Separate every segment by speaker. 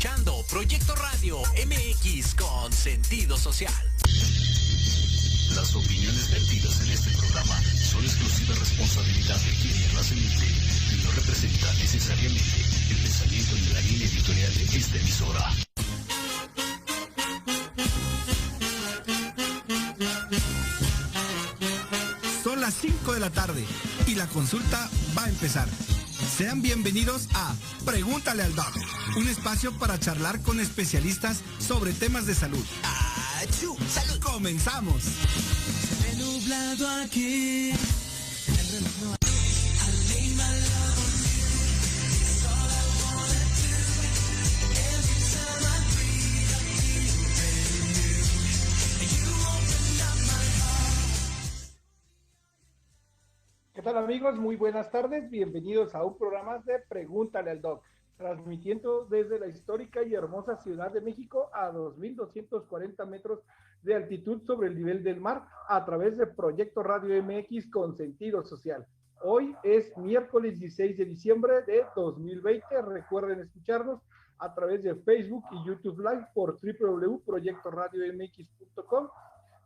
Speaker 1: escuchando Proyecto Radio MX con sentido social.
Speaker 2: Las opiniones vertidas en este programa son exclusiva responsabilidad de quienes las emiten y no representan necesariamente el pensamiento ni la línea editorial de esta emisora.
Speaker 3: Son las 5 de la tarde y la consulta va a empezar. Sean bienvenidos a Pregúntale al Doc, un espacio para charlar con especialistas sobre temas de salud.
Speaker 1: ¡Achú! ¡Salud!
Speaker 3: ¡Comenzamos!
Speaker 4: Se ve nublado aquí.
Speaker 5: ¿Qué tal, amigos? Muy buenas tardes, bienvenidos a un programa de Pregúntale al Doc, transmitiendo desde la histórica y hermosa Ciudad de México a 2.240 metros de altitud sobre el nivel del mar a través de Proyecto Radio MX con sentido social. Hoy es miércoles 16 de diciembre de 2020, recuerden escucharnos a través de Facebook y YouTube Live por www.proyectoradiomx.com.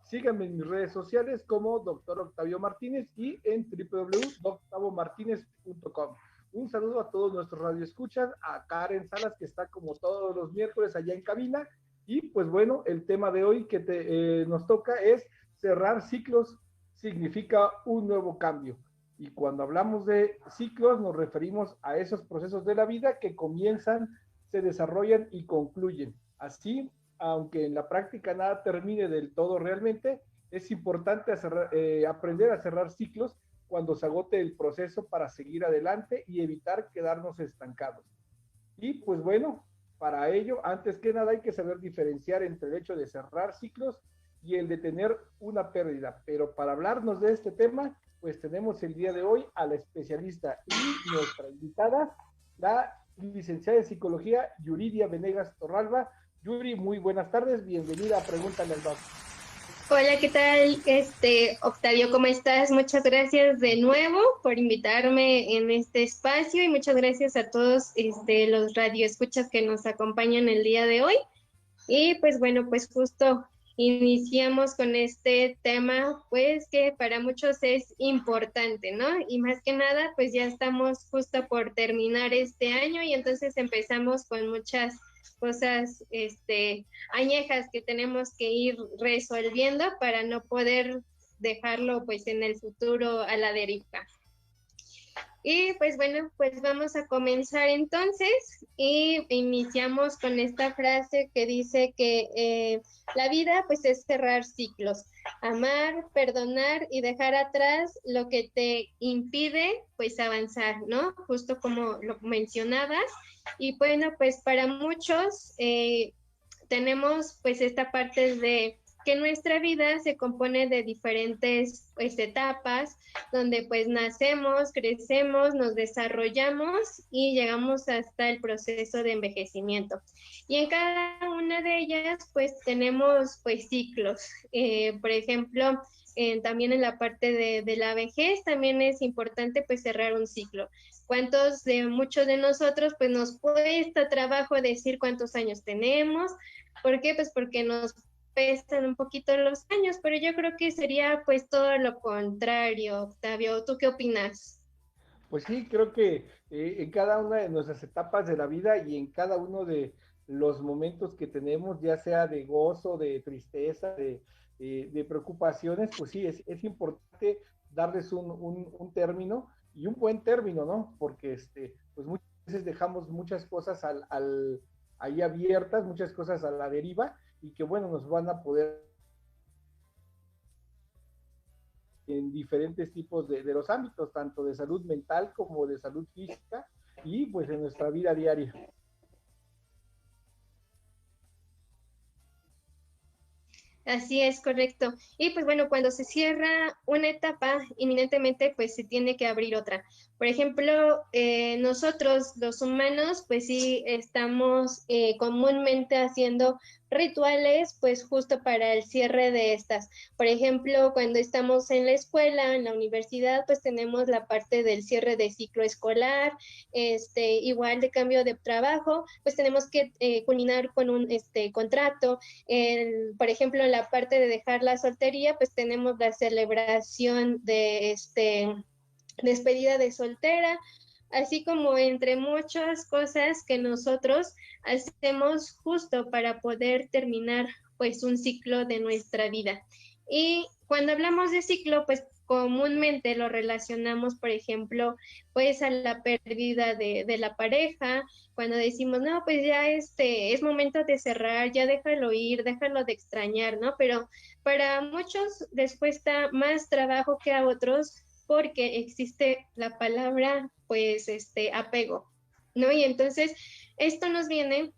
Speaker 5: Síganme en mis redes sociales como Dr. Octavio Martínez y en www.octavomartinez.com. Un saludo a todos nuestros radioescuchas, a Karen Salas, que está como todos los miércoles allá en cabina. Y pues bueno, el tema de hoy que nos toca es cerrar ciclos significa un nuevo cambio. Y cuando hablamos de ciclos nos referimos a esos procesos de la vida que comienzan, se desarrollan y concluyen. Así, aunque en la práctica nada termine del todo realmente, es importante aprender a cerrar ciclos cuando se agote el proceso para seguir adelante y evitar quedarnos estancados. Y pues bueno, para ello, antes que nada hay que saber diferenciar entre el hecho de cerrar ciclos y el de tener una pérdida. Pero para hablarnos de este tema, pues tenemos el día de hoy a la especialista y nuestra invitada, la licenciada en psicología Yuridia Venegas Torralba. Yuri, muy buenas tardes, bienvenida a Pregúntale al Doc.
Speaker 6: Hola, ¿qué tal? Octavio, ¿cómo estás? Muchas gracias de nuevo por invitarme en este espacio y muchas gracias a todos los radioescuchas que nos acompañan el día de hoy. Y pues bueno, pues justo iniciamos con este tema, pues que para muchos es importante, ¿no? Y más que nada, pues ya estamos justo por terminar este año y entonces empezamos con muchas cosas añejas que tenemos que ir resolviendo para no poder dejarlo pues en el futuro a la deriva. Y pues bueno, pues vamos a comenzar entonces y iniciamos con esta frase que dice que la vida pues es cerrar ciclos, amar, perdonar y dejar atrás lo que te impide pues avanzar, ¿no? Justo como lo mencionabas. Y bueno, pues para muchos tenemos pues esta parte de que nuestra vida se compone de diferentes pues etapas donde pues nacemos, crecemos, nos desarrollamos y llegamos hasta el proceso de envejecimiento. Y en cada una de ellas pues tenemos pues ciclos. Por ejemplo, también en la parte de la vejez también es importante pues cerrar un ciclo. Muchos de nosotros pues nos cuesta trabajo decir cuántos años tenemos. ¿Por qué? Pues porque nos pesan un poquito los años, pero yo creo que sería pues todo lo contrario, Octavio. ¿Tú qué opinas?
Speaker 5: Pues sí, creo que en cada una de nuestras etapas de la vida y en cada uno de los momentos que tenemos, ya sea de gozo, de tristeza, de preocupaciones, pues sí, es importante darles un término y un buen término, ¿no? Porque pues muchas veces dejamos muchas cosas ahí abiertas, muchas cosas a la deriva y que bueno, nos van a poder en diferentes tipos de los ámbitos, tanto de salud mental como de salud física y pues en nuestra vida diaria.
Speaker 6: Así es, correcto. Y pues bueno, cuando se cierra una etapa, inminentemente pues se tiene que abrir otra. Por ejemplo, nosotros los humanos pues sí estamos comúnmente haciendo rituales pues justo para el cierre de estas. Por ejemplo, cuando estamos en la escuela, en la universidad, pues tenemos la parte del cierre de ciclo escolar, igual de cambio de trabajo, pues tenemos que culminar con un contrato. Por ejemplo, en la parte de dejar la soltería, pues tenemos la celebración de despedida de soltera, así como entre muchas cosas que nosotros hacemos justo para poder terminar pues un ciclo de nuestra vida. Y cuando hablamos de ciclo, pues comúnmente lo relacionamos, por ejemplo, pues a la pérdida de la pareja, cuando decimos, no, pues ya es momento de cerrar, ya déjalo ir, déjalo de extrañar, ¿no? Pero para muchos les cuesta más trabajo que a otros porque existe la palabra, pues, apego, ¿no? Y entonces esto nos viene,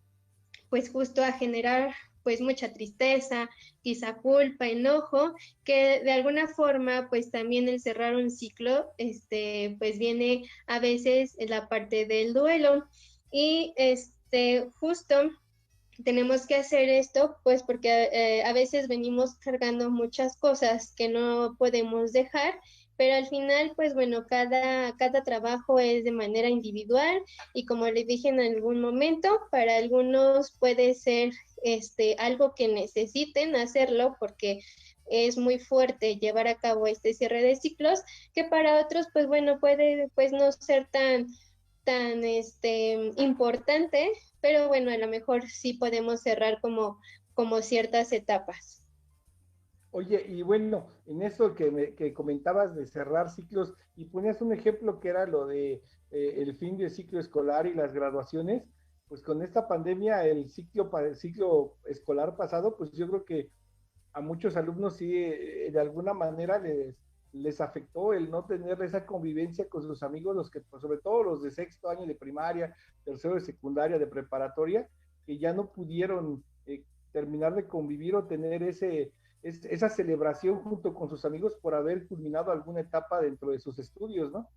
Speaker 6: pues, justo a generar, pues, mucha tristeza, quizá culpa, enojo, que de alguna forma, pues, también el cerrar un ciclo, pues, viene a veces en la parte del duelo. Y, justo tenemos que hacer esto, pues porque a veces venimos cargando muchas cosas que no podemos dejar, pero al final, pues bueno, cada trabajo es de manera individual y como les dije en algún momento, para algunos puede ser algo que necesiten hacerlo porque es muy fuerte llevar a cabo este cierre de ciclos, que para otros, pues bueno, puede pues no ser tan importante, pero bueno, a lo mejor sí podemos cerrar como ciertas etapas.
Speaker 5: Oye, y bueno, en eso que comentabas de cerrar ciclos, y ponías un ejemplo que era lo de el fin del ciclo escolar y las graduaciones, pues con esta pandemia, el ciclo escolar pasado, pues yo creo que a muchos alumnos sí, de alguna manera les afectó el no tener esa convivencia con sus amigos, los que, pues, sobre todo los de sexto año de primaria, tercero de secundaria, de preparatoria, que ya no pudieron terminar de convivir o tener esa celebración junto con sus amigos por haber culminado alguna etapa dentro de sus estudios, ¿no?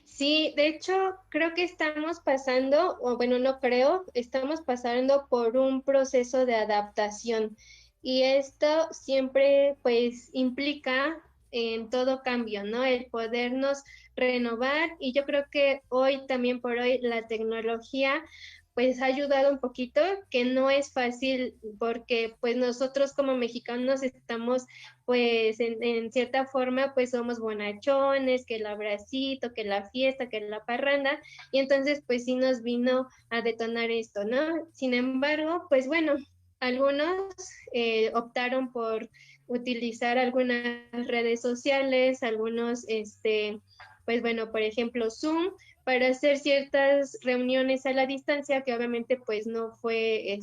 Speaker 6: Sí, de hecho, creo que estamos pasando, o bueno, no creo, estamos pasando por un proceso de adaptación y esto siempre pues implica en todo cambio, ¿no? El podernos renovar y yo creo que hoy, también por hoy, la tecnología pues ha ayudado un poquito, que no es fácil porque pues nosotros como mexicanos estamos pues en cierta forma pues somos bonachones, que el abracito, que la fiesta, que la parranda, y entonces pues sí nos vino a detonar esto, ¿no? Sin embargo, pues bueno, algunos optaron por utilizar algunas redes sociales, algunos, pues bueno, por ejemplo, Zoom, para hacer ciertas reuniones a la distancia, que obviamente pues no fue,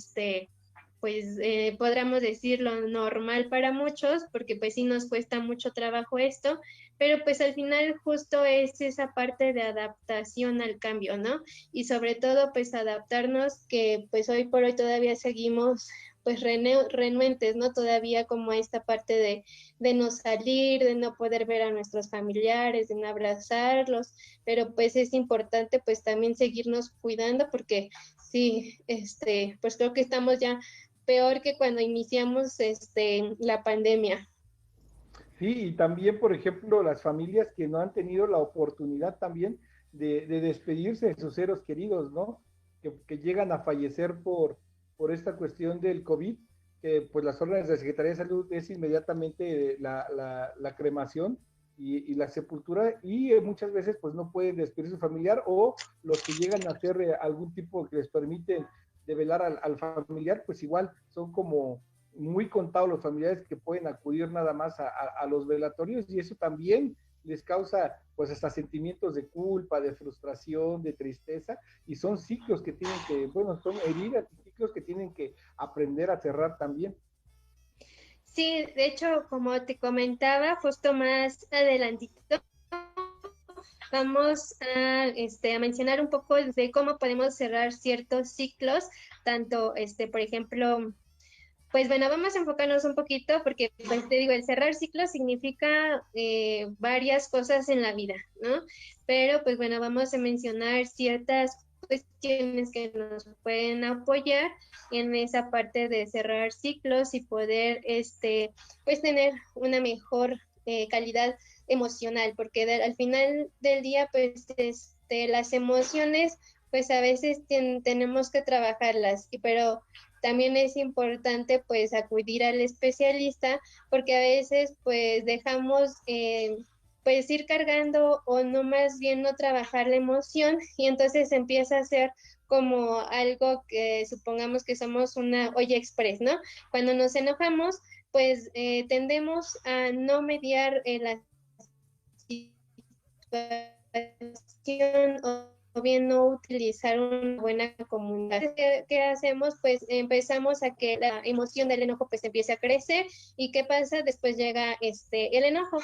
Speaker 6: pues podríamos decirlo normal para muchos, porque pues sí nos cuesta mucho trabajo esto, pero pues al final justo es esa parte de adaptación al cambio, ¿no? Y sobre todo pues adaptarnos, que pues hoy por hoy todavía seguimos pues renuentes, ¿no? Todavía como esta parte de no salir, de no poder ver a nuestros familiares, de no abrazarlos, pero pues es importante pues también seguirnos cuidando porque sí, pues creo que estamos ya peor que cuando iniciamos la pandemia.
Speaker 5: Sí, y también, por ejemplo, las familias que no han tenido la oportunidad también de despedirse de sus seres queridos, ¿no? Que llegan a fallecer por esta cuestión del COVID, que pues las órdenes de la Secretaría de Salud es inmediatamente la cremación y la sepultura, y muchas veces pues no pueden despedir a su familiar, o los que llegan a hacer algún tipo que les permiten develar al familiar, pues igual son como muy contados los familiares que pueden acudir nada más a los velatorios, y eso también les causa pues hasta sentimientos de culpa, de frustración, de tristeza, y son ciclos que tienen que, bueno, son heridas y ciclos que tienen que aprender a cerrar también.
Speaker 6: Sí, de hecho, como te comentaba, justo más adelantito, vamos a mencionar un poco de cómo podemos cerrar ciertos ciclos, tanto, por ejemplo, pues bueno, vamos a enfocarnos un poquito porque, pues te digo, el cerrar ciclos significa varias cosas en la vida, ¿no? Pero pues bueno, vamos a mencionar ciertas cuestiones que nos pueden apoyar en esa parte de cerrar ciclos y poder, pues tener una mejor calidad emocional, porque al final del día, pues las emociones, pues a veces tenemos que trabajarlas, pero también es importante pues acudir al especialista porque a veces pues dejamos pues ir cargando o no, más bien no trabajar la emoción y entonces empieza a ser como algo que supongamos que somos una olla express, ¿no? Cuando nos enojamos pues tendemos a no mediar la situación o bien no utilizar una buena comunicación. ¿Qué hacemos? Pues empezamos a que la emoción del enojo pues empiece a crecer y ¿qué pasa? Después llega el enojo.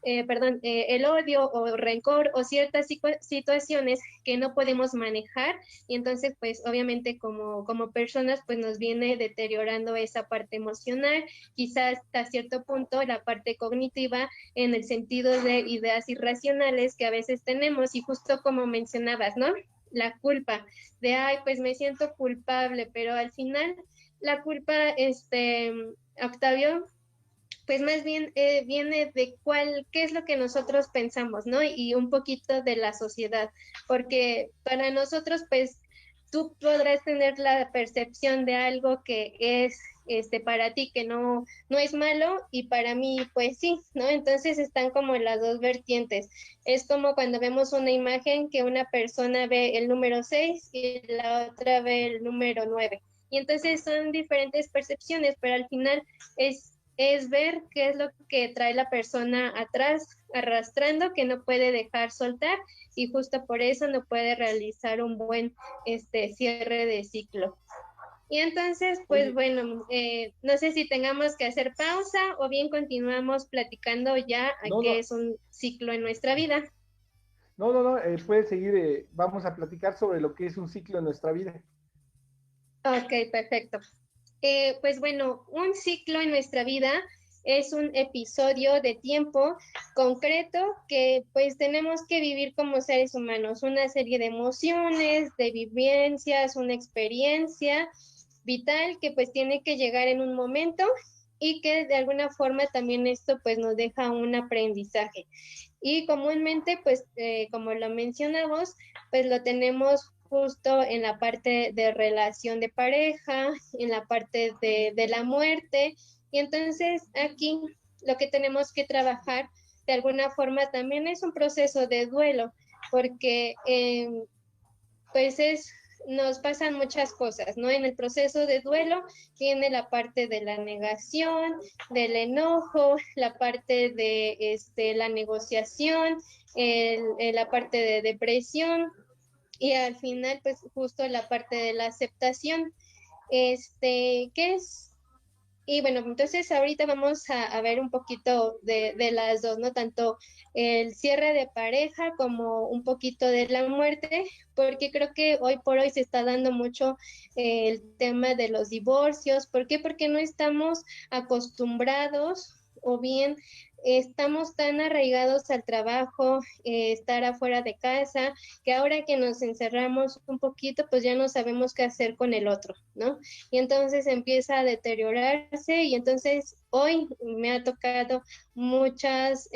Speaker 6: El odio o rencor o ciertas situaciones que no podemos manejar y entonces pues obviamente como personas pues nos viene deteriorando esa parte emocional, quizás hasta cierto punto la parte cognitiva en el sentido de ideas irracionales que a veces tenemos y justo como mencionabas, ¿no? La culpa de, ay, pues me siento culpable, pero al final la culpa, Octavio, pues más bien viene de qué es lo que nosotros pensamos, ¿no? Y un poquito de la sociedad, porque para nosotros, pues, tú podrás tener la percepción de algo que es, para ti que no es malo y para mí, pues sí, ¿no? Entonces están como las dos vertientes. Es como cuando vemos una imagen que una persona ve el número 6 y la otra ve el número 9. Y entonces son diferentes percepciones, pero al final es ver qué es lo que trae la persona atrás arrastrando, que no puede dejar soltar y justo por eso no puede realizar un buen cierre de ciclo. Y entonces, pues bueno, no sé si tengamos que hacer pausa o bien continuamos platicando ya qué es un ciclo en nuestra vida.
Speaker 5: No, puedes seguir, vamos a platicar sobre lo que es un ciclo en nuestra vida.
Speaker 6: Ok, perfecto. Pues bueno, un ciclo en nuestra vida es un episodio de tiempo concreto que pues tenemos que vivir como seres humanos, una serie de emociones, de vivencias, una experiencia vital que pues tiene que llegar en un momento y que de alguna forma también esto pues nos deja un aprendizaje. Y comúnmente pues como lo mencionamos, pues lo tenemos justo en la parte de relación de pareja, en la parte de la muerte. Y entonces aquí lo que tenemos que trabajar de alguna forma también es un proceso de duelo, porque pues nos pasan muchas cosas, ¿no? En el proceso de duelo viene la parte de la negación, del enojo, la parte de la negociación, la parte de depresión, y al final, pues justo la parte de la aceptación, ¿qué es? Y bueno, entonces ahorita vamos a ver un poquito de las dos, ¿no? Tanto el cierre de pareja como un poquito de la muerte, porque creo que hoy por hoy se está dando mucho el tema de los divorcios. ¿Por qué? Porque no estamos acostumbrados o bien estamos tan arraigados al trabajo, estar afuera de casa, que ahora que nos encerramos un poquito, pues ya no sabemos qué hacer con el otro, ¿no? Y entonces empieza a deteriorarse y entonces hoy me ha tocado muchas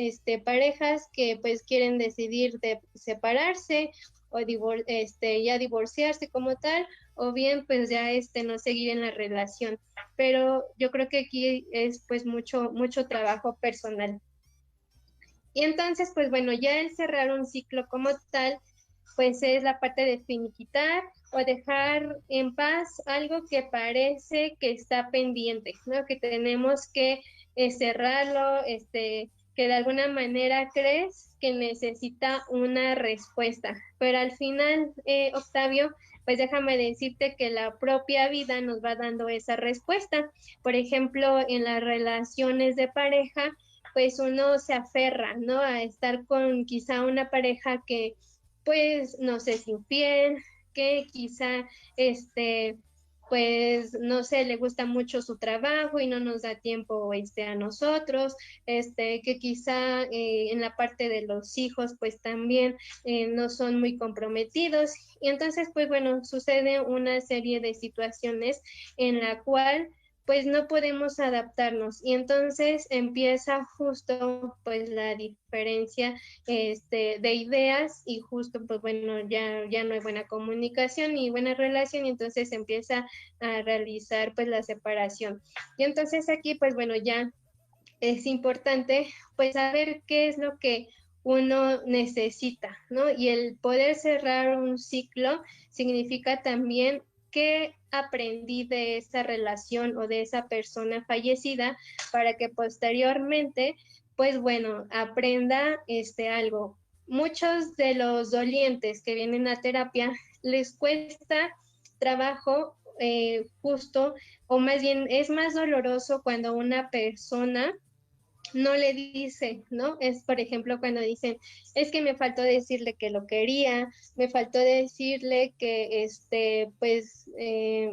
Speaker 6: parejas que pues quieren decidir de separarse o ya divorciarse como tal, o bien pues ya no seguir en la relación. Pero yo creo que aquí es pues mucho trabajo personal. Y entonces pues bueno, ya el cerrar un ciclo como tal, pues es la parte de finiquitar o dejar en paz algo que parece que está pendiente, ¿no? Que tenemos que cerrarlo, que de alguna manera crees que necesita una respuesta. Pero al final, Octavio, pues déjame decirte que la propia vida nos va dando esa respuesta. Por ejemplo, en las relaciones de pareja, pues uno se aferra, ¿no? A estar con quizá una pareja que pues nos es infiel, que quizá pues no sé, le gusta mucho su trabajo y no nos da tiempo a nosotros, que quizá en la parte de los hijos pues también no son muy comprometidos, y entonces pues bueno, sucede una serie de situaciones en la cual pues no podemos adaptarnos, y entonces empieza justo pues la diferencia de ideas, y justo pues bueno, ya no hay buena comunicación ni buena relación, y entonces empieza a realizar pues la separación. Y entonces aquí pues bueno, ya es importante pues saber qué es lo que uno necesita, ¿no? Y el poder cerrar un ciclo significa también qué aprendí de esa relación o de esa persona fallecida, para que posteriormente, pues bueno, aprenda algo. Muchos de los dolientes que vienen a terapia les cuesta trabajo justo, o más bien es más doloroso cuando una persona no le dice, ¿no? Es, por ejemplo, cuando dicen, es que me faltó decirle que lo quería, me faltó decirle que, pues,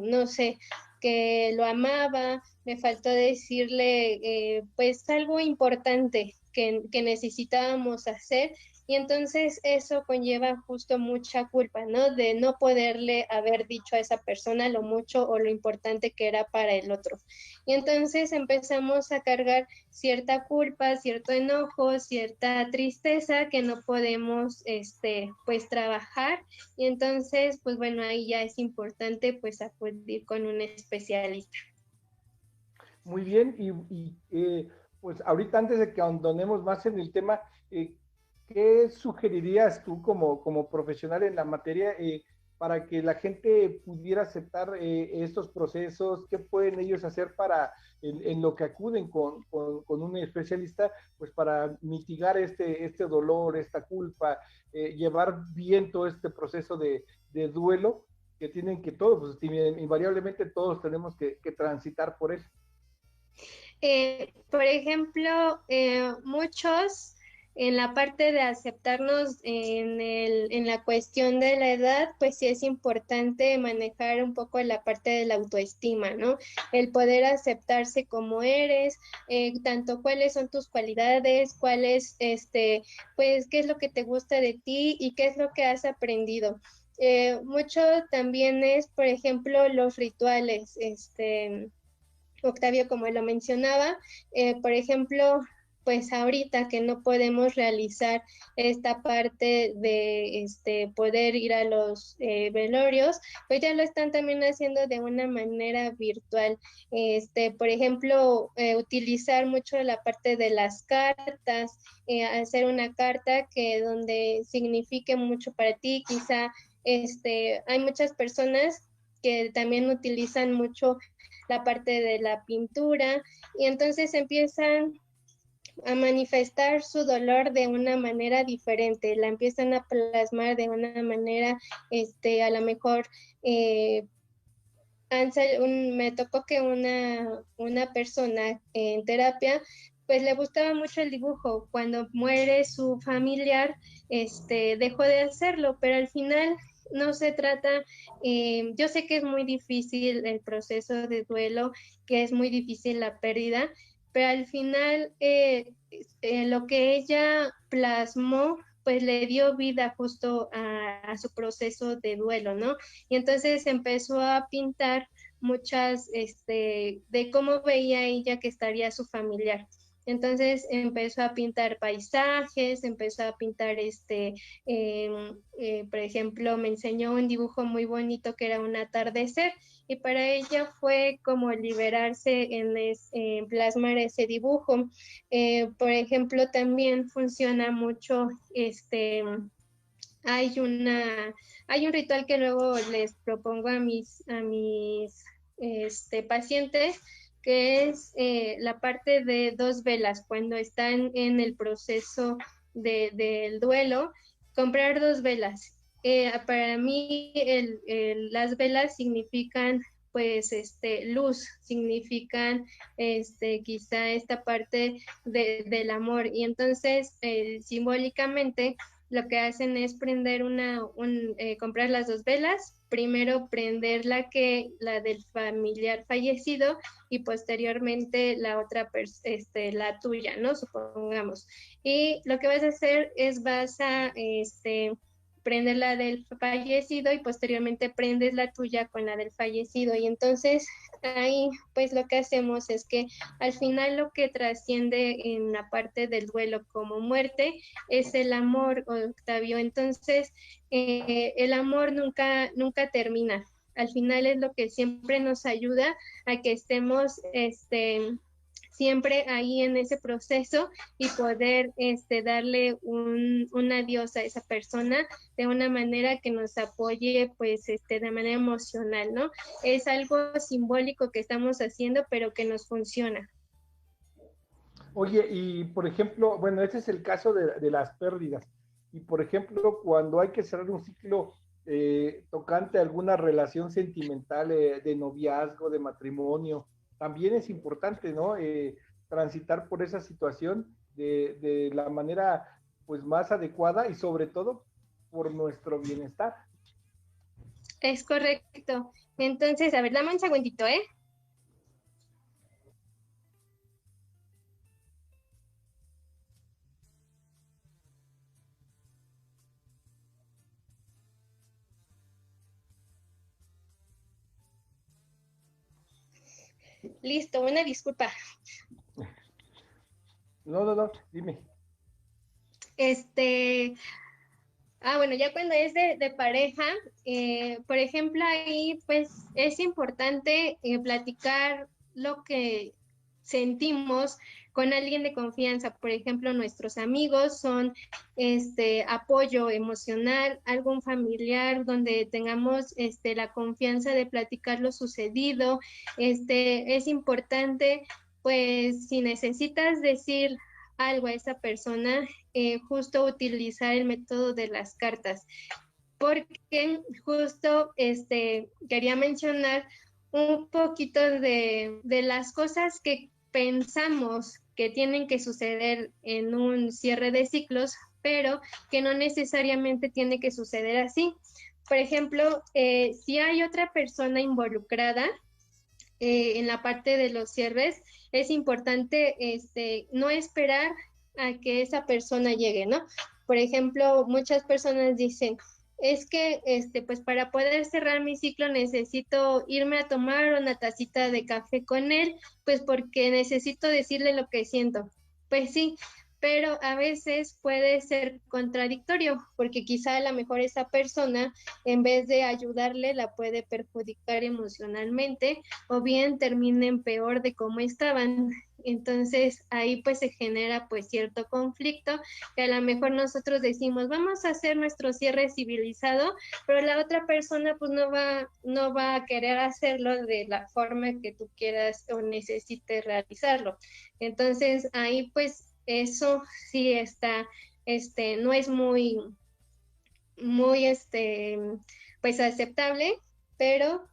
Speaker 6: no sé, que lo amaba, me faltó decirle, pues, algo importante que necesitábamos hacer, y entonces eso conlleva justo mucha culpa, ¿no? De no poderle haber dicho a esa persona lo mucho o lo importante que era para el otro. Y entonces empezamos a cargar cierta culpa, cierto enojo, cierta tristeza que no podemos, pues, trabajar. Y entonces, pues bueno, ahí ya es importante, pues, acudir con un especialista.
Speaker 5: Muy bien, pues ahorita antes de que ahondonemos más en el tema, ¿qué sugerirías tú como profesional en la materia para que la gente pudiera aceptar estos procesos? ¿Qué pueden ellos hacer para, en lo que acuden con un especialista, pues para mitigar este dolor, esta culpa, llevar bien todo este proceso de duelo que tienen que todos, pues invariablemente todos tenemos que transitar por él?
Speaker 6: Por ejemplo, muchos en la parte de aceptarnos en la cuestión de la edad, pues sí es importante manejar un poco la parte de la autoestima, ¿no? El poder aceptarse como eres, tanto cuáles son tus cualidades, cuáles, pues qué es lo que te gusta de ti y qué es lo que has aprendido. Mucho también es, por ejemplo, los rituales, Octavio, como lo mencionaba, por ejemplo, pues ahorita que no podemos realizar esta parte de poder ir a los velorios, pues ya lo están también haciendo de una manera virtual. Por ejemplo, utilizar mucho la parte de las cartas, hacer una carta que donde signifique mucho para ti. Quizá hay muchas personas que también utilizan mucho la parte de la pintura, y entonces empiezan a manifestar su dolor de una manera diferente, la empiezan a plasmar de una manera, a lo mejor, me tocó que una persona en terapia, pues le gustaba mucho el dibujo. Cuando muere su familiar, dejó de hacerlo, pero al final no se trata, yo sé que es muy difícil el proceso de duelo, que es muy difícil la pérdida, pero al final lo que ella plasmó, pues le dio vida justo a su proceso de duelo, ¿no? Y entonces empezó a pintar muchas, de cómo veía ella que estaría su familiar. Entonces empezó a pintar paisajes, empezó a pintar, por ejemplo, me enseñó un dibujo muy bonito que era un atardecer, y para ella fue como liberarse en plasmar ese dibujo. Por ejemplo, también funciona mucho, hay un ritual que luego les propongo a mis pacientes, que es la parte de 2 velas. Cuando están en el proceso del duelo, comprar 2 velas. Para mí las velas significan, pues, luz, significan quizá esta parte del amor, y entonces simbólicamente lo que hacen es prender comprar las 2 velas, primero prender la del familiar fallecido y posteriormente la otra, la tuya, ¿no? Supongamos. Y lo que vas a hacer es vas a prender la del fallecido y posteriormente prendes la tuya con la del fallecido. Y entonces ahí pues lo que hacemos es que al final lo que trasciende en la parte del duelo como muerte es el amor, Octavio. Entonces el amor nunca termina. Al final es lo que siempre nos ayuda a que estemos siempre ahí en ese proceso y poder darle un adiós a esa persona de una manera que nos apoye pues de manera emocional, ¿no? Es algo simbólico que estamos haciendo, pero que nos funciona.
Speaker 5: Oye, y por ejemplo, bueno, ese es el caso de las pérdidas. Y por ejemplo, cuando hay que cerrar un ciclo tocante a alguna relación sentimental, de noviazgo, de matrimonio, también es importante, ¿no? Transitar por esa situación de la manera pues más adecuada y sobre todo por nuestro bienestar.
Speaker 6: Es correcto. Entonces, a ver, dame un segundito, ¿eh? Listo, una disculpa.
Speaker 5: No, dime.
Speaker 6: Bueno, ya cuando es de pareja, por ejemplo, ahí pues es importante platicar lo que sentimos con alguien de confianza. Por ejemplo, nuestros amigos son apoyo emocional, algún familiar donde tengamos la confianza de platicar lo sucedido. Es importante, pues, si necesitas decir algo a esa persona, justo utilizar el método de las cartas, porque justo quería mencionar un poquito de las cosas que pensamos que tienen que suceder en un cierre de ciclos, pero que no necesariamente tiene que suceder así. Por ejemplo, si hay otra persona involucrada en la parte de los cierres, es importante no esperar a que esa persona llegue, ¿no? Por ejemplo, muchas personas dicen, es que pues para poder cerrar mi ciclo necesito irme a tomar una tacita de café con él, pues porque necesito decirle lo que siento. Pues sí, pero a veces puede ser contradictorio, porque quizá a lo mejor esa persona, en vez de ayudarle, la puede perjudicar emocionalmente, o bien terminen peor de cómo estaban. Entonces ahí pues se genera pues cierto conflicto, que a lo mejor nosotros decimos, vamos a hacer nuestro cierre civilizado, pero la otra persona pues no va a querer hacerlo de la forma que tú quieras o necesites realizarlo. Entonces ahí pues eso sí está, no es muy pues aceptable, pero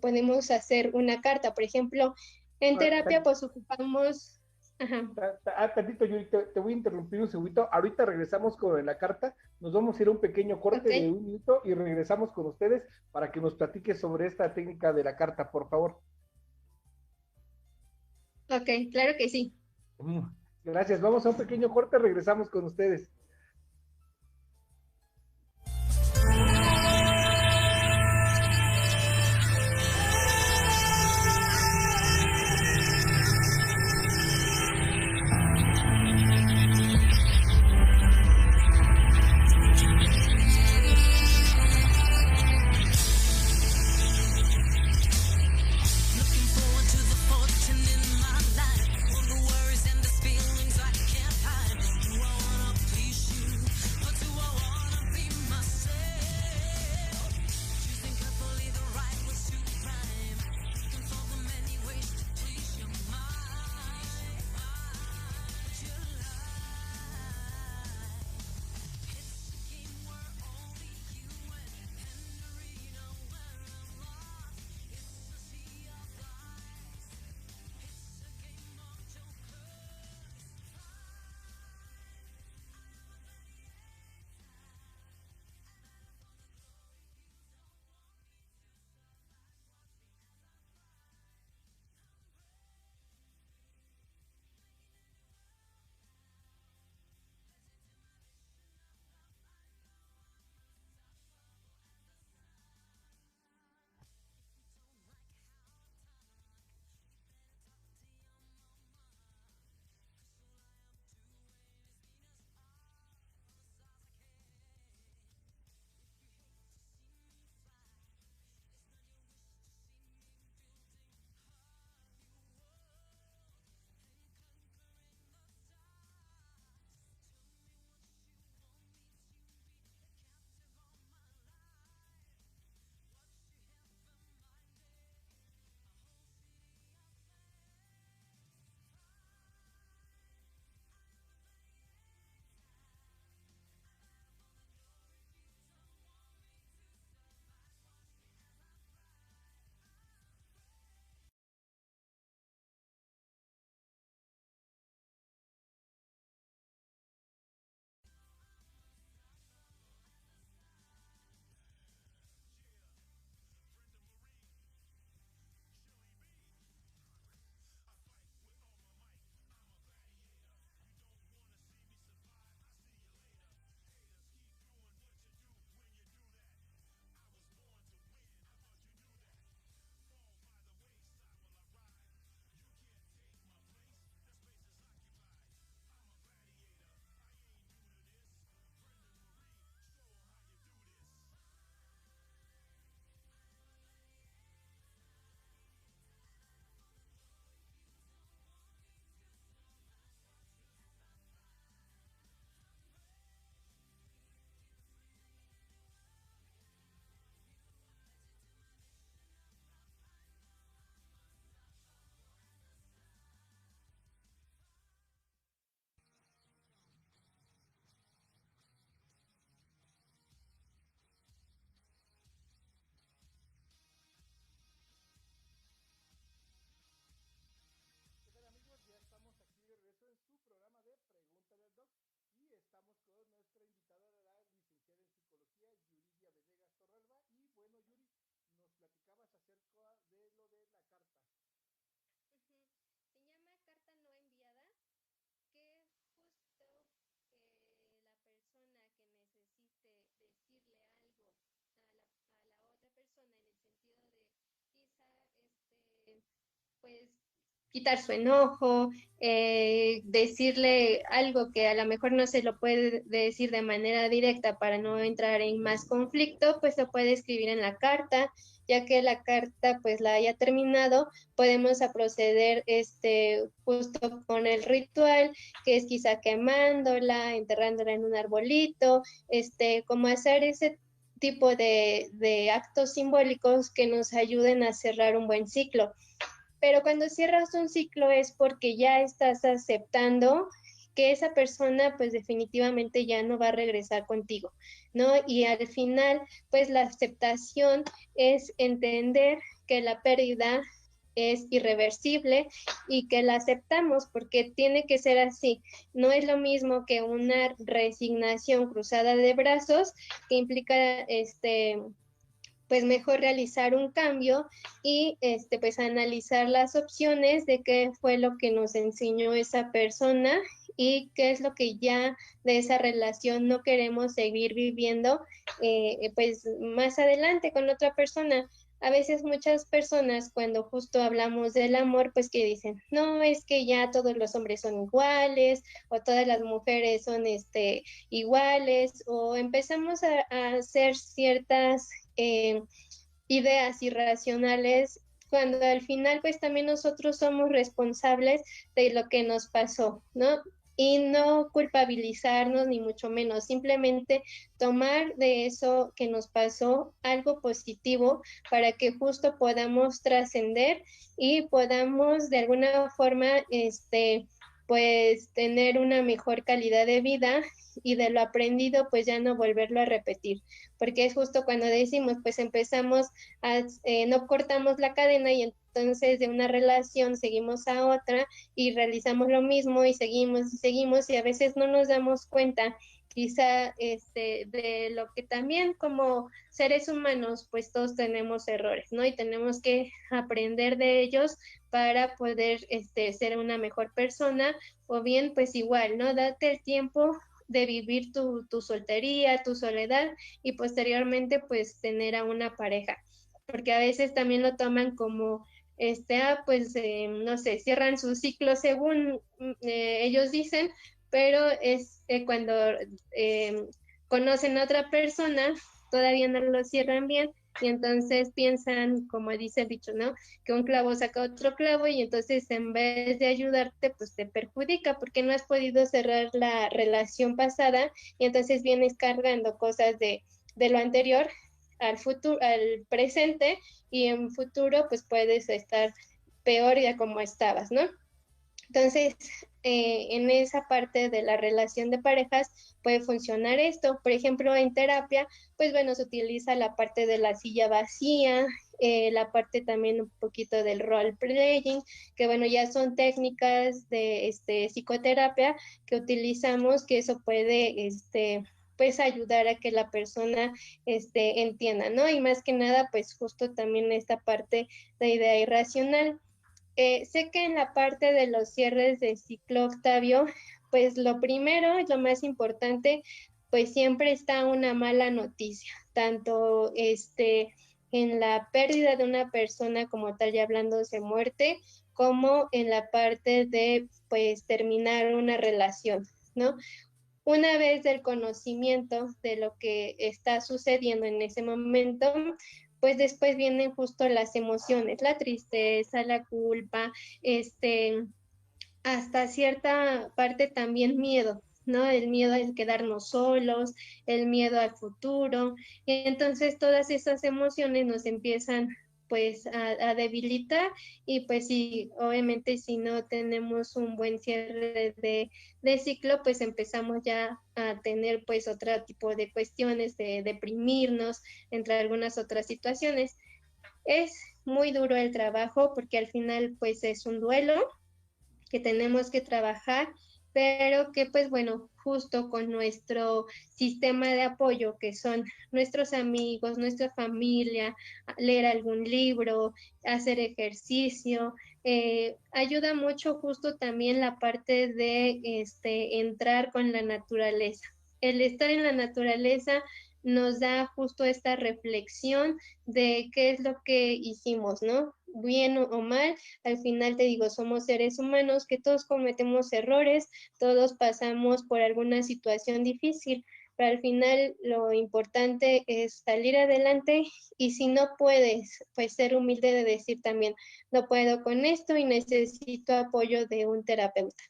Speaker 6: podemos hacer una carta. Por ejemplo, en terapia pues ocupamos...
Speaker 5: Tantito, Yuri, te voy a interrumpir un segundito. Ahorita regresamos con la carta, nos vamos a ir a un pequeño corte de 1 minuto y regresamos con ustedes para que nos platiques sobre esta técnica de la carta, por favor.
Speaker 6: Ok, claro que sí.
Speaker 5: Gracias, vamos a un pequeño corte, regresamos con ustedes.
Speaker 6: pues quitar su enojo, decirle algo que a lo mejor no se lo puede decir de manera directa para no entrar en más conflicto, pues lo puede escribir en la carta. Ya que la carta pues la haya terminado, podemos a proceder justo con el ritual, que es quizá quemándola, enterrándola en un arbolito, como hacer ese tipo de actos simbólicos que nos ayuden a cerrar un buen ciclo. Pero cuando cierras un ciclo es porque ya estás aceptando que esa persona pues definitivamente ya no va a regresar contigo, ¿no? Y al final pues la aceptación es entender que la pérdida es irreversible y que la aceptamos porque tiene que ser así. No es lo mismo que una resignación cruzada de brazos que implica pues mejor realizar un cambio y pues analizar las opciones de qué fue lo que nos enseñó esa persona y qué es lo que ya de esa relación no queremos seguir viviendo pues más adelante con otra persona. A veces muchas personas cuando justo hablamos del amor, pues que dicen, no, es que ya todos los hombres son iguales o todas las mujeres son iguales o empezamos a hacer ciertas ideas irracionales cuando al final pues también nosotros somos responsables de lo que nos pasó, ¿no? Y no culpabilizarnos ni mucho menos, simplemente tomar de eso que nos pasó algo positivo para que justo podamos trascender y podamos de alguna forma pues tener una mejor calidad de vida y de lo aprendido pues ya no volverlo a repetir, porque es justo cuando decimos pues empezamos no cortamos la cadena y entonces de una relación seguimos a otra y realizamos lo mismo y seguimos y a veces no nos damos cuenta quizá de lo que también como seres humanos pues todos tenemos errores, ¿no? Y tenemos que aprender de ellos para poder ser una mejor persona o bien pues igual, ¿no? Date el tiempo de vivir tu soltería, tu soledad y posteriormente pues tener a una pareja, porque a veces también lo toman como no sé, cierran su ciclo según ellos dicen, pero es cuando conocen a otra persona, todavía no lo cierran bien y entonces piensan, como dice el dicho, ¿no? Que un clavo saca otro clavo y entonces en vez de ayudarte, pues te perjudica porque no has podido cerrar la relación pasada y entonces vienes cargando cosas de lo anterior al futuro, al presente y en futuro pues puedes estar peor ya como estabas, ¿no? Entonces, en esa parte de la relación de parejas puede funcionar esto. Por ejemplo, en terapia, pues bueno, se utiliza la parte de la silla vacía, la parte también un poquito del role playing, que bueno, ya son técnicas de psicoterapia que utilizamos, que eso puede pues ayudar a que la persona entienda, ¿no? Y más que nada, pues justo también esta parte de idea irracional. Sé que en la parte de los cierres de ciclo, Octavio, pues lo primero y lo más importante, pues siempre está una mala noticia, tanto en la pérdida de una persona como tal, ya hablando de muerte, como en la parte de pues terminar una relación, ¿no? Una vez del conocimiento de lo que está sucediendo en ese momento, pues después vienen justo las emociones, la tristeza, la culpa, hasta cierta parte también miedo, ¿no? El miedo a quedarnos solos, el miedo al futuro. Y entonces todas esas emociones nos empiezan pues a debilitar y pues sí, obviamente si no tenemos un buen cierre de ciclo, pues empezamos ya a tener pues otro tipo de cuestiones, de deprimirnos, entre algunas otras situaciones. Es muy duro el trabajo porque al final pues es un duelo que tenemos que trabajar, pero que pues bueno, justo con nuestro sistema de apoyo, que son nuestros amigos, nuestra familia, leer algún libro, hacer ejercicio, ayuda mucho justo también la parte de entrar con la naturaleza. El estar en la naturaleza nos da justo esta reflexión de qué es lo que hicimos, ¿no? bien o mal, al final te digo, somos seres humanos que todos cometemos errores, todos pasamos por alguna situación difícil, pero al final lo importante es salir adelante y si no puedes, pues ser humilde de decir también, no puedo con esto y necesito apoyo de un terapeuta.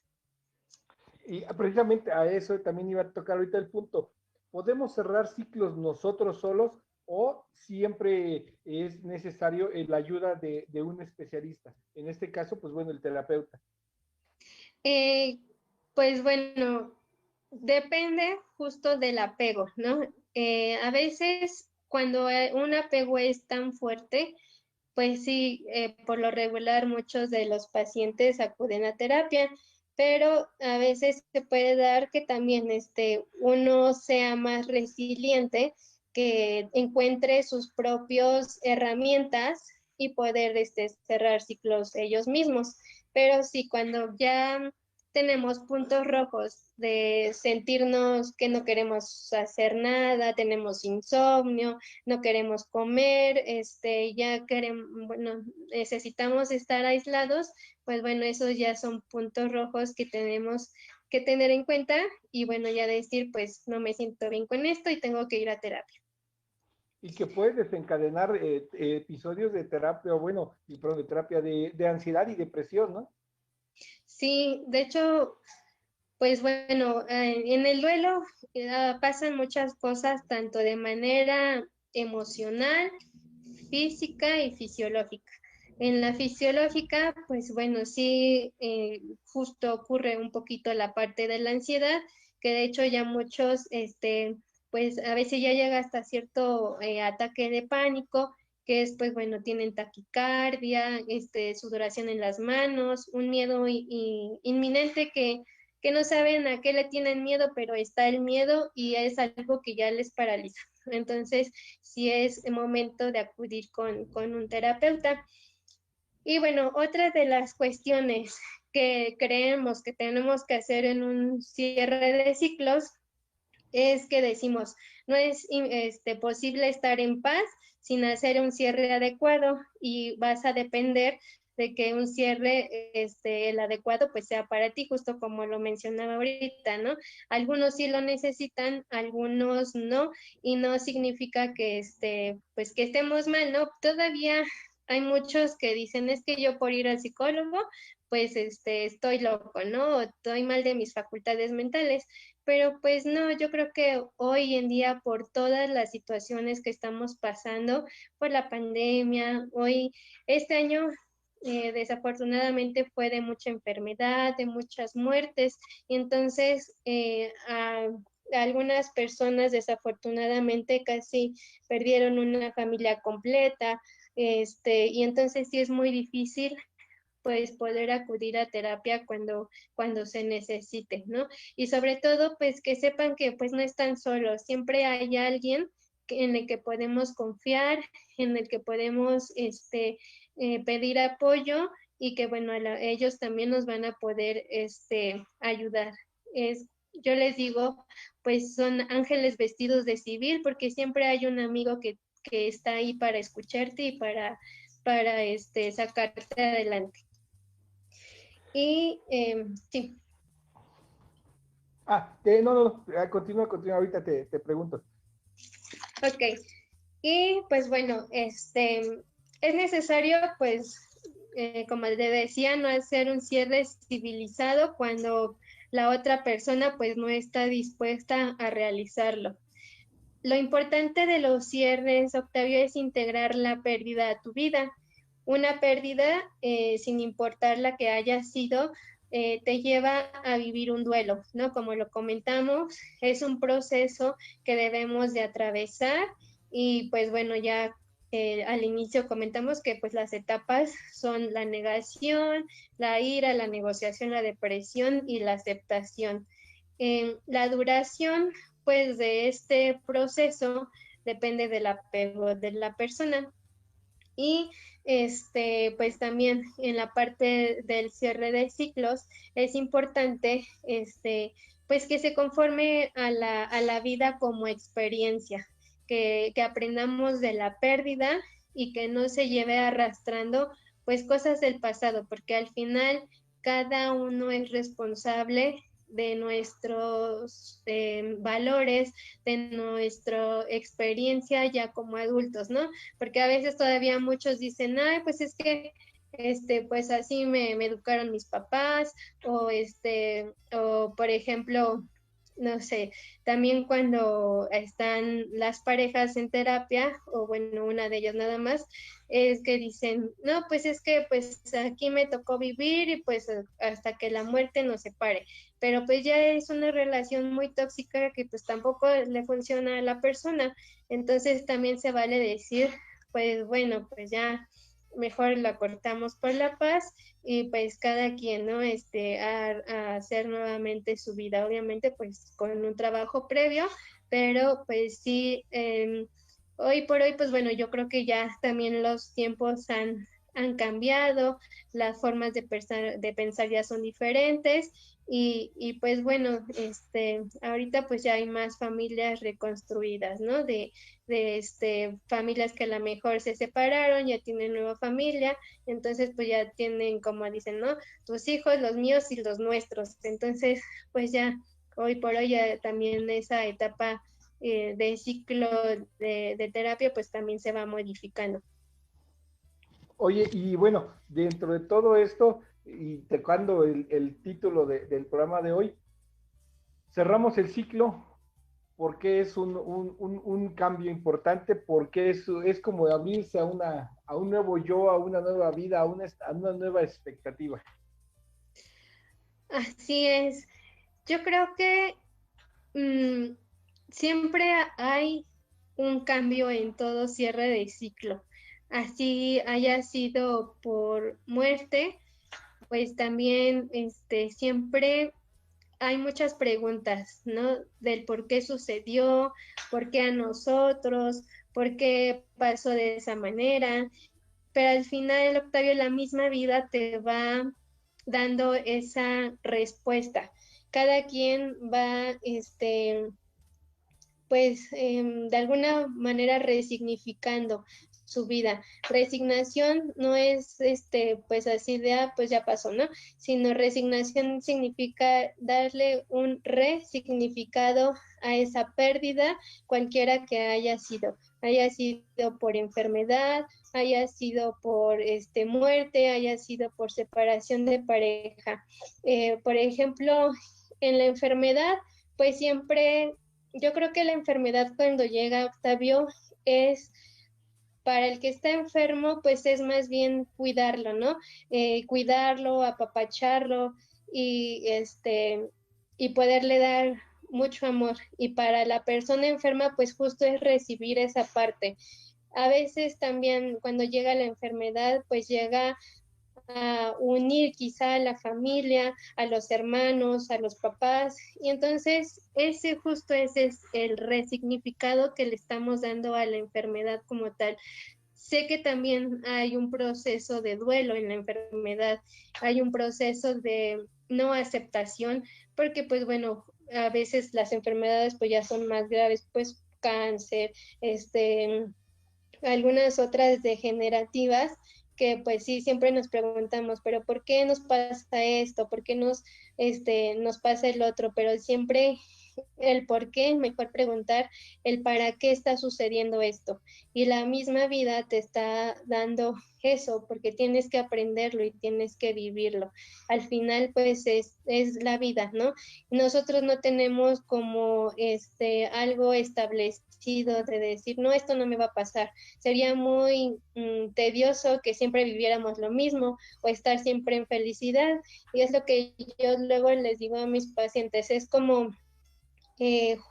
Speaker 5: Y precisamente a eso también iba a tocar ahorita el punto. ¿Podemos cerrar ciclos nosotros solos o siempre es necesario la ayuda de un especialista? En este caso, pues bueno, el terapeuta.
Speaker 6: Pues bueno, depende justo del apego, ¿no? A veces cuando un apego es tan fuerte, pues sí, por lo regular muchos de los pacientes acuden a terapia, pero a veces se puede dar que también uno sea más resiliente, que encuentre sus propias herramientas y poder cerrar ciclos ellos mismos. Pero sí, cuando ya tenemos puntos rojos de sentirnos que no queremos hacer nada, tenemos insomnio, no queremos comer, ya queremos, bueno, necesitamos estar aislados, pues bueno, esos ya son puntos rojos que tenemos que tener en cuenta y bueno, ya decir, pues no me siento bien con esto y tengo que ir a terapia.
Speaker 5: Y que puede desencadenar episodios de terapia, o bueno, de terapia de ansiedad y depresión, ¿no?
Speaker 6: Sí, de hecho, pues bueno, en el duelo pasan muchas cosas, tanto de manera emocional, física y fisiológica. En la fisiológica, pues bueno, sí, justo ocurre un poquito la parte de la ansiedad, que de hecho ya muchos, pues a veces ya llega hasta cierto ataque de pánico, que es, pues bueno, tienen taquicardia, sudoración en las manos, un miedo inminente que no saben a qué le tienen miedo, pero está el miedo y es algo que ya les paraliza. Entonces, sí es momento de acudir con un terapeuta. Y bueno, otra de las cuestiones que creemos que tenemos que hacer en un cierre de ciclos es que decimos, no es posible estar en paz sin hacer un cierre adecuado y vas a depender de que un cierre, el adecuado, pues sea para ti, justo como lo mencionaba ahorita, ¿no? Algunos sí lo necesitan, algunos no, y no significa que, pues que estemos mal, ¿no? Todavía hay muchos que dicen, es que yo por ir al psicólogo, pues estoy loco, ¿no? Estoy mal de mis facultades mentales, pero pues no, yo creo que hoy en día por todas las situaciones que estamos pasando, por la pandemia, este año desafortunadamente fue de mucha enfermedad, de muchas muertes, y entonces algunas personas desafortunadamente casi perdieron una familia completa, y entonces sí es muy difícil pues poder acudir a terapia cuando se necesite, ¿no? Y sobre todo, pues que sepan que pues no están solos, siempre hay alguien en el que podemos confiar, en el que podemos pedir apoyo y que bueno, ellos también nos van a poder ayudar. Yo les digo, pues son ángeles vestidos de civil porque siempre hay un amigo que está ahí para escucharte y para sacarte adelante. Y sí.
Speaker 5: No, continúa, ahorita te pregunto.
Speaker 6: Ok. Y pues bueno, es necesario, pues, como le decía, no hacer un cierre civilizado cuando la otra persona pues no está dispuesta a realizarlo. Lo importante de los cierres, Octavio, es integrar la pérdida a tu vida. Una pérdida, sin importar la que haya sido, te lleva a vivir un duelo, ¿no? Como lo comentamos, es un proceso que debemos de atravesar y pues bueno, ya al inicio comentamos que pues las etapas son la negación, la ira, la negociación, la depresión y la aceptación. La duración pues de este proceso depende del apego de la persona. Y pues también en la parte del cierre de ciclos es importante pues que se conforme a la vida como experiencia, que aprendamos de la pérdida y que no se lleve arrastrando pues cosas del pasado, porque al final cada uno es responsable de nuestros valores, de nuestra experiencia ya como adultos, ¿no? Porque a veces todavía muchos dicen, ay, pues es que pues así me educaron mis papás, o por ejemplo, no sé, también cuando están las parejas en terapia, o bueno, una de ellas nada más, es que dicen, no, pues es que pues aquí me tocó vivir y pues hasta que la muerte nos separe, pero pues ya es una relación muy tóxica que pues tampoco le funciona a la persona, entonces también se vale decir, pues bueno, pues ya mejor la cortamos por la paz y pues cada quien, ¿no? A hacer nuevamente su vida, obviamente pues con un trabajo previo, pero pues sí, hoy por hoy, pues bueno, yo creo que ya también los tiempos han cambiado, las formas de pensar ya son diferentes y pues bueno, ahorita pues ya hay más familias reconstruidas, ¿no? De familias que a lo mejor se separaron, ya tienen nueva familia, entonces pues ya tienen, como dicen, ¿no? Tus hijos, los míos y los nuestros. Entonces, pues ya hoy por hoy ya también esa etapa de ciclo de terapia pues también se va modificando.
Speaker 5: Oye, y bueno, dentro de todo esto, y tocando el título del programa de hoy, cerramos el ciclo porque es un cambio importante, porque es como abrirse a un nuevo yo, a una nueva vida, a una nueva expectativa.
Speaker 6: Así es. Yo creo que siempre hay un cambio en todo cierre de ciclo. Así haya sido por muerte, pues también siempre hay muchas preguntas, ¿no? Del por qué sucedió, por qué a nosotros, por qué pasó de esa manera. Pero al final, Octavio, la misma vida te va dando esa respuesta. Cada quien va, pues, de alguna manera resignificando su vida. Resignación no es, pues así de, pues ya pasó, ¿no? Sino resignación significa darle un resignificado a esa pérdida, cualquiera que haya sido por enfermedad, haya sido por muerte, haya sido por separación de pareja. Por ejemplo, en la enfermedad, pues siempre, yo creo que la enfermedad cuando llega, Octavio, es para el que está enfermo, pues es más bien cuidarlo, ¿no? Cuidarlo, apapacharlo y poderle dar mucho amor. Y para la persona enferma, pues justo es recibir esa parte. A veces también cuando llega la enfermedad, pues llega a unir quizá a la familia, a los hermanos, a los papás, y entonces ese es el resignificado que le estamos dando a la enfermedad como tal. Sé que también hay un proceso de duelo en la enfermedad, hay un proceso de no aceptación, porque pues bueno, a veces las enfermedades pues ya son más graves, pues cáncer, algunas otras degenerativas, que pues sí, siempre nos preguntamos, pero ¿por qué nos pasa esto? ¿Por qué nos pasa el otro? Pero siempre el por qué, mejor preguntar el para qué está sucediendo esto. Y la misma vida te está dando eso, porque tienes que aprenderlo y tienes que vivirlo. Al final, pues es la vida, ¿no? Nosotros no tenemos como algo establecido de decir, no, esto no me va a pasar. Sería muy tedioso que siempre viviéramos lo mismo o estar siempre en felicidad. Y es lo que yo luego les digo a mis pacientes, es como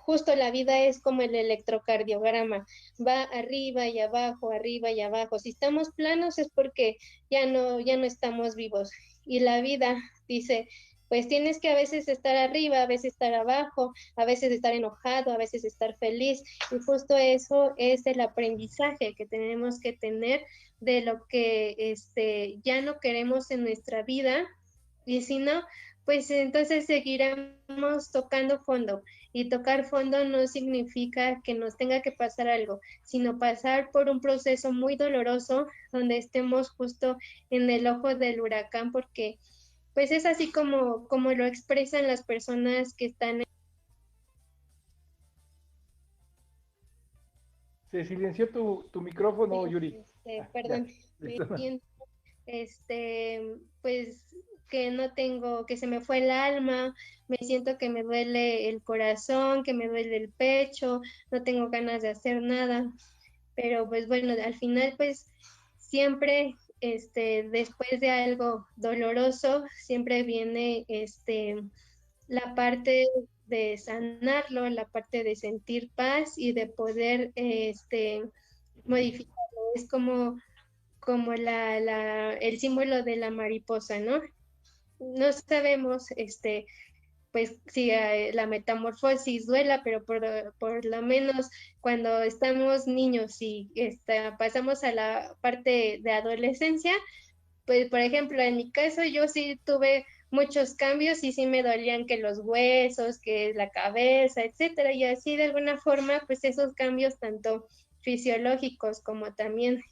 Speaker 6: justo la vida es como el electrocardiograma, va arriba y abajo, arriba y abajo. Si estamos planos es porque ya no estamos vivos. Y la vida dice, pues tienes que a veces estar arriba, a veces estar abajo, a veces estar enojado, a veces estar feliz. Y justo eso es el aprendizaje que tenemos que tener de lo que ya no queremos en nuestra vida. Y si no, pues entonces seguiremos tocando fondo. Y tocar fondo no significa que nos tenga que pasar algo, sino pasar por un proceso muy doloroso donde estemos justo en el ojo del huracán, porque pues es así como lo expresan las personas que están.
Speaker 5: Se silenció tu micrófono, Yuri.
Speaker 6: Perdón, me siento, pues que no tengo, que se me fue el alma, me siento que me duele el corazón, que me duele el pecho, no tengo ganas de hacer nada, pero pues bueno, al final pues siempre, después de algo doloroso, siempre viene, la parte de sanarlo, la parte de sentir paz y de poder, modificarlo. Es como el símbolo de la mariposa, ¿no? No sabemos, pues si la metamorfosis duela, pero por lo menos cuando estamos niños y pasamos a la parte de adolescencia, pues por ejemplo, en mi caso yo sí tuve muchos cambios y sí me dolían que los huesos, que la cabeza, etcétera, y así de alguna forma, pues esos cambios tanto fisiológicos como también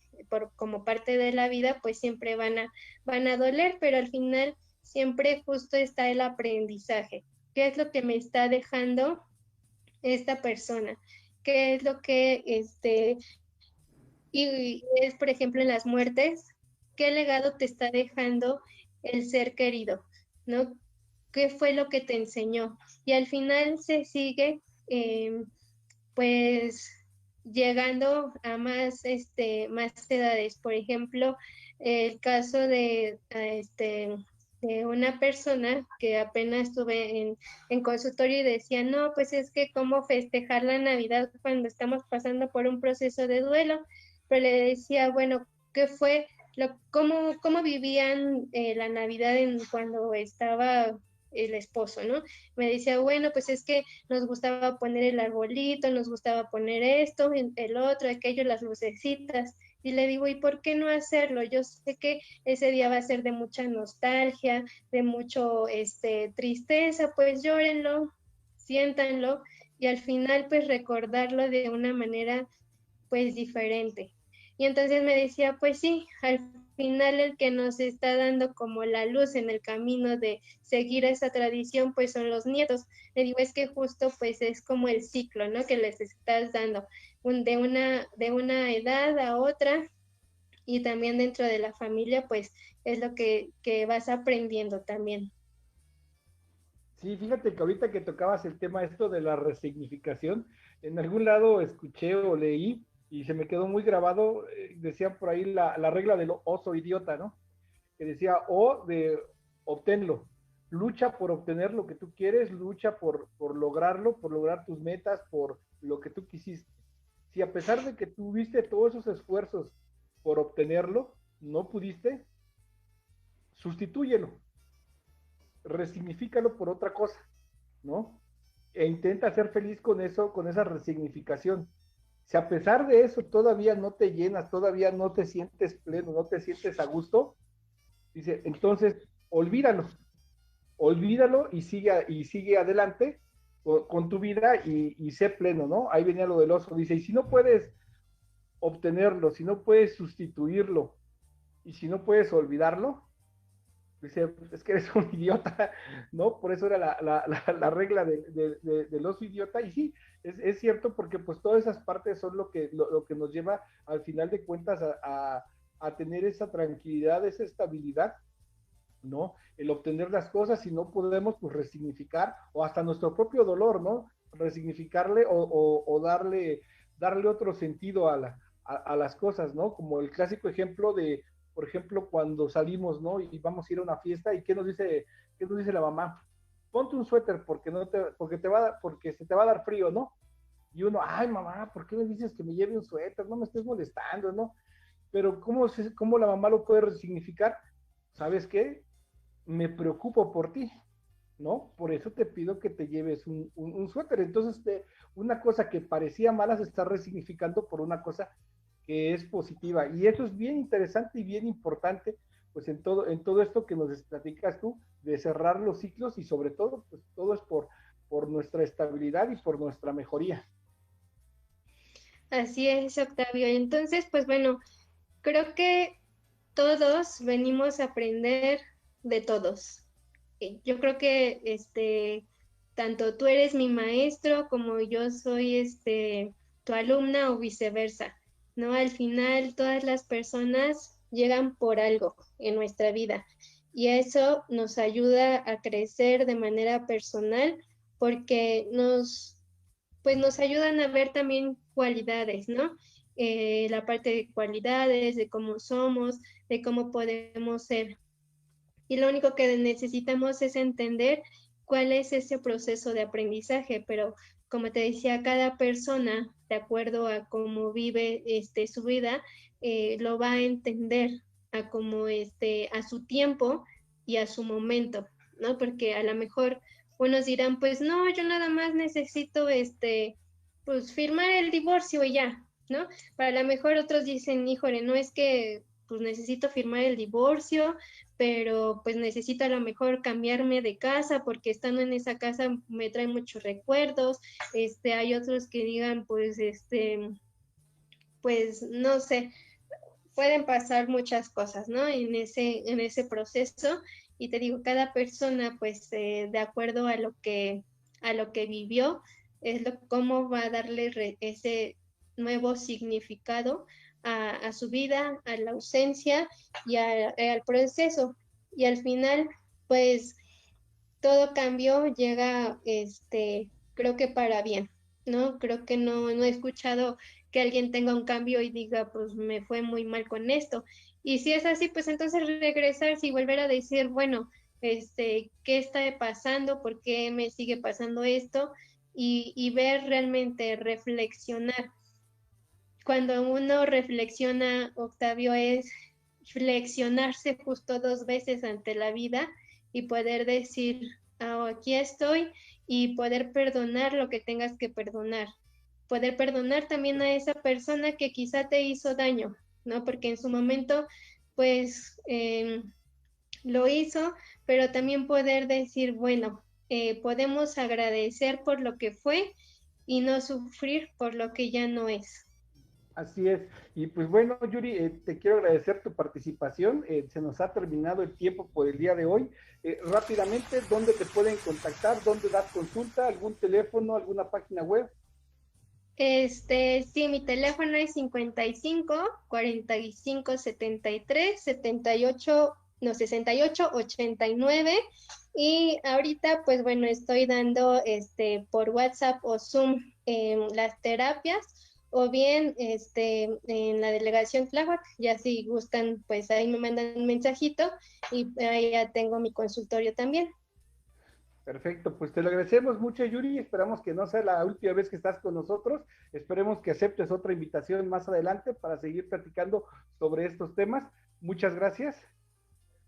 Speaker 6: como parte de la vida, pues siempre van a doler, pero al final siempre justo está el aprendizaje. ¿Qué es lo que me está dejando esta persona? ¿Qué es lo que, y es, por ejemplo, en las muertes, qué legado te está dejando el ser querido, ¿no? ¿Qué fue lo que te enseñó? Y al final se sigue, pues, llegando a más edades. Por ejemplo, el caso de una persona que apenas estuve en consultorio y decía, no, pues es que cómo festejar la Navidad cuando estamos pasando por un proceso de duelo, pero le decía, bueno, ¿qué fue? ¿Cómo vivían la Navidad cuando estaba el esposo, ¿no? Me decía, bueno, pues es que nos gustaba poner el arbolito, nos gustaba poner esto, el otro, aquello, las lucecitas. Y le digo, ¿y por qué no hacerlo? Yo sé que ese día va a ser de mucha nostalgia, de mucho tristeza, pues llórenlo, siéntanlo y al final pues recordarlo de una manera pues diferente. Y entonces me decía, pues sí, al final el que nos está dando como la luz en el camino de seguir esa tradición, pues son los nietos. Le digo, es que justo pues es como el ciclo, ¿no? Que les estás dando de una edad a otra y también dentro de la familia, pues es lo que vas aprendiendo también.
Speaker 5: Sí, fíjate que ahorita que tocabas el tema esto de la resignificación, en algún lado escuché o leí y se me quedó muy grabado, decía por ahí la regla del oso idiota, ¿no? Que decía, o de obténlo, lucha por obtener lo que tú quieres, lucha por lograrlo, por lograr tus metas, por lo que tú quisiste. Si a pesar de que tuviste todos esos esfuerzos por obtenerlo, no pudiste, sustitúyelo, resignifícalo por otra cosa, ¿no? E intenta ser feliz con eso, con esa resignificación. Si a pesar de eso todavía no te llenas, todavía no te sientes pleno, no te sientes a gusto, dice, entonces olvídalo y sigue adelante con tu vida y sé pleno, ¿no? Ahí venía lo del oso, dice, y si no puedes obtenerlo, si no puedes sustituirlo y si no puedes olvidarlo, dice, es que eres un idiota, ¿no? Por eso era la regla del oso idiota, y sí, es cierto, porque pues todas esas partes son lo que nos lleva al final de cuentas a tener esa tranquilidad, esa estabilidad, ¿no? El obtener las cosas y no podemos pues resignificar, o hasta nuestro propio dolor, ¿no? Resignificarle o darle otro sentido a las cosas, ¿no? Como el clásico ejemplo de, por ejemplo, cuando salimos, ¿no? Y vamos a ir a una fiesta, ¿y qué nos dice la mamá? Ponte un suéter porque se te va a dar frío, ¿no? Y uno, ay mamá, ¿por qué me dices que me lleve un suéter? No me estés molestando, ¿no? Pero ¿cómo la mamá lo puede resignificar? ¿Sabes qué? Me preocupo por ti, ¿no? Por eso te pido que te lleves un suéter. Entonces, una cosa que parecía mala se está resignificando por una cosa que es positiva. Y eso es bien interesante y bien importante, pues en todo esto que nos platicas tú, de cerrar los ciclos y sobre todo, pues todo es por nuestra estabilidad y por nuestra mejoría.
Speaker 6: Así es, Octavio. Entonces, pues bueno, creo que todos venimos a aprender de todos. Yo creo que tanto tú eres mi maestro como yo soy tu alumna o viceversa, ¿no? Al final todas las personas llegan por algo en nuestra vida y eso nos ayuda a crecer de manera personal porque pues nos ayudan a ver también cualidades, ¿no? La parte de cualidades, de cómo somos, de cómo podemos ser. Y lo único que necesitamos es entender cuál es ese proceso de aprendizaje, pero como te decía, cada persona, de acuerdo a cómo vive su vida, lo va a entender a como a su tiempo y a su momento, ¿no? Porque a lo mejor unos dirán, pues no, yo nada más necesito pues firmar el divorcio y ya, ¿no? Para lo mejor otros dicen, híjole, no es que pues necesito firmar el divorcio, pero pues necesito a lo mejor cambiarme de casa porque estando en esa casa me trae muchos recuerdos. Hay otros que digan, pues no sé, pueden pasar muchas cosas, ¿no? En ese proceso, y te digo, cada persona, pues, de acuerdo a lo que vivió, cómo va a darle ese nuevo significado a su vida, a la ausencia y al proceso. Y al final, pues, todo cambio llega, creo que para bien, ¿no? Creo que no he escuchado que alguien tenga un cambio y diga, pues me fue muy mal con esto. Y si es así, pues entonces regresarse y volver a decir, bueno, ¿qué está pasando? ¿Por qué me sigue pasando esto? Y ver realmente, reflexionar. Cuando uno reflexiona, Octavio, es flexionarse justo 2 veces ante la vida y poder decir, oh, aquí estoy, y poder perdonar lo que tengas que perdonar. Poder perdonar también a esa persona que quizá te hizo daño, ¿no? Porque en su momento, pues, lo hizo, pero también poder decir, bueno, podemos agradecer por lo que fue y no sufrir por lo que ya no es.
Speaker 5: Así es. Y pues bueno, Yuri, te quiero agradecer tu participación. Se nos ha terminado el tiempo por el día de hoy. Rápidamente, ¿dónde te pueden contactar? ¿Dónde das consulta? ¿Algún teléfono? ¿Alguna página web?
Speaker 6: Sí, mi teléfono es 55 45 73 78, no, 68 89. Y ahorita, pues bueno, estoy dando por WhatsApp o Zoom las terapias, o bien en la delegación Tláhuac, ya si gustan, pues ahí me mandan un mensajito y ahí ya tengo mi consultorio también.
Speaker 5: Perfecto, pues te lo agradecemos mucho, Yuri. Esperamos que no sea la última vez que estás con nosotros. Esperemos que aceptes otra invitación más adelante para seguir platicando sobre estos temas. Muchas gracias.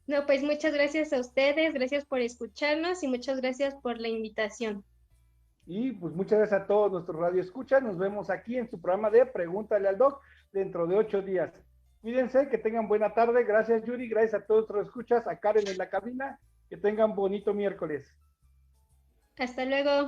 Speaker 6: No, pues muchas gracias a ustedes, gracias por escucharnos y muchas gracias por la invitación.
Speaker 5: Y pues muchas gracias a todos nuestros radioescuchas. Nos vemos aquí en su programa de Pregúntale al Doc dentro de 8 días. Cuídense, que tengan buena tarde. Gracias, Yuri. Gracias a todos nuestros escuchas, a Karen en la cabina. Que tengan bonito miércoles.
Speaker 6: Hasta luego.